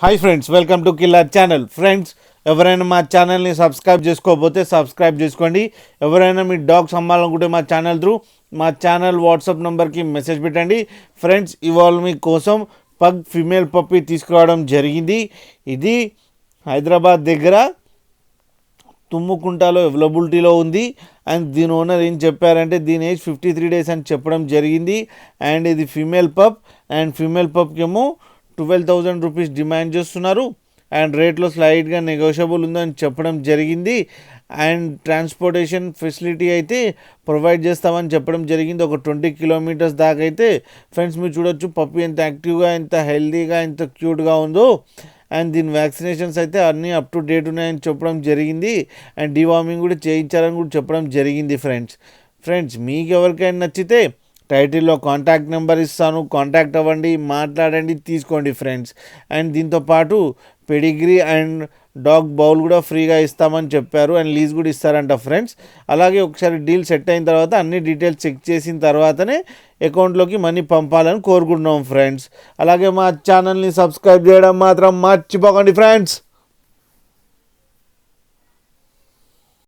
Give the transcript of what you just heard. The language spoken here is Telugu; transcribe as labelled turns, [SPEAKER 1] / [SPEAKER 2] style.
[SPEAKER 1] Hi friends, welcome to killer channel. Friends, ఎవరైనా మా ఛానల్ని సబ్స్క్రైబ్ చేసుకోకపోతే సబ్స్క్రైబ్ చేసుకోండి. ఎవరైనా మీ డాగ్స్ అమ్మాలనుకుంటే మా ఛానల్ త్రూ మా ఛానల్ వాట్సాప్ నెంబర్కి మెసేజ్ పెట్టండి. ఫ్రెండ్స్, ఇవాళ మీకోసం పగ్ ఫీమేల్ పప్పీ తీసుకురావడం జరిగింది. ఇది హైదరాబాద్ దగ్గర తుమ్ముకుంటలో అవైలబిలిటీలో ఉంది. అండ్ దీని ఓనర్ ఏం చెప్పారంటే దీని ఏజ్ 53 days అని చెప్పడం జరిగింది. అండ్ ఇది ఫీమేల్ పప్. అండ్ ఫీమేల్ పప్కి ఏమో 12,000 రూపీస్ డిమాండ్ చేస్తున్నారు. అండ్ రేట్లో స్లైడ్గా నెగోషియబుల్ ఉందని చెప్పడం జరిగింది. అండ్ ట్రాన్స్పోర్టేషన్ ఫెసిలిటీ అయితే ప్రొవైడ్ చేస్తామని చెప్పడం జరిగింది. ఒక 20 kilometers దాకా అయితే. ఫ్రెండ్స్, మీరు చూడొచ్చు పప్పి ఎంత యాక్టివ్గా, ఎంత హెల్తీగా, ఎంత క్యూట్గా ఉందో. అండ్ దీని వ్యాక్సినేషన్స్ అయితే అన్నీ అప్ టు డేట్ ఉన్నాయని చెప్పడం జరిగింది. అండ్ డివార్మింగ్ కూడా చేయించాలని కూడా చెప్పడం జరిగింది. ఫ్రెండ్స్ మీకు ఎవరికైనా నచ్చితే టైటిల్లో కాంటాక్ట్ నెంబర్ ఇస్తాను, కాంటాక్ట్ అవ్వండి, మాట్లాడండి, తీసుకోండి ఫ్రెండ్స్. అండ్ దీంతోపాటు పెడిగ్రీ అండ్ డాగ్ బౌల్ కూడా ఫ్రీగా ఇస్తామని చెప్పారు. అండ్ లీజ్ కూడా ఇస్తారంట ఫ్రెండ్స్. అలాగే ఒకసారి డీల్ సెట్ అయిన తర్వాత అన్ని డీటెయిల్స్ చెక్ చేసిన తర్వాతనే అకౌంట్లోకి మనీ పంపాలని కోరుకుంటున్నాం ఫ్రెండ్స్. అలాగే మా ఛానల్ని సబ్స్క్రైబ్ చేయడం మాత్రం మర్చిపోకండి ఫ్రెండ్స్.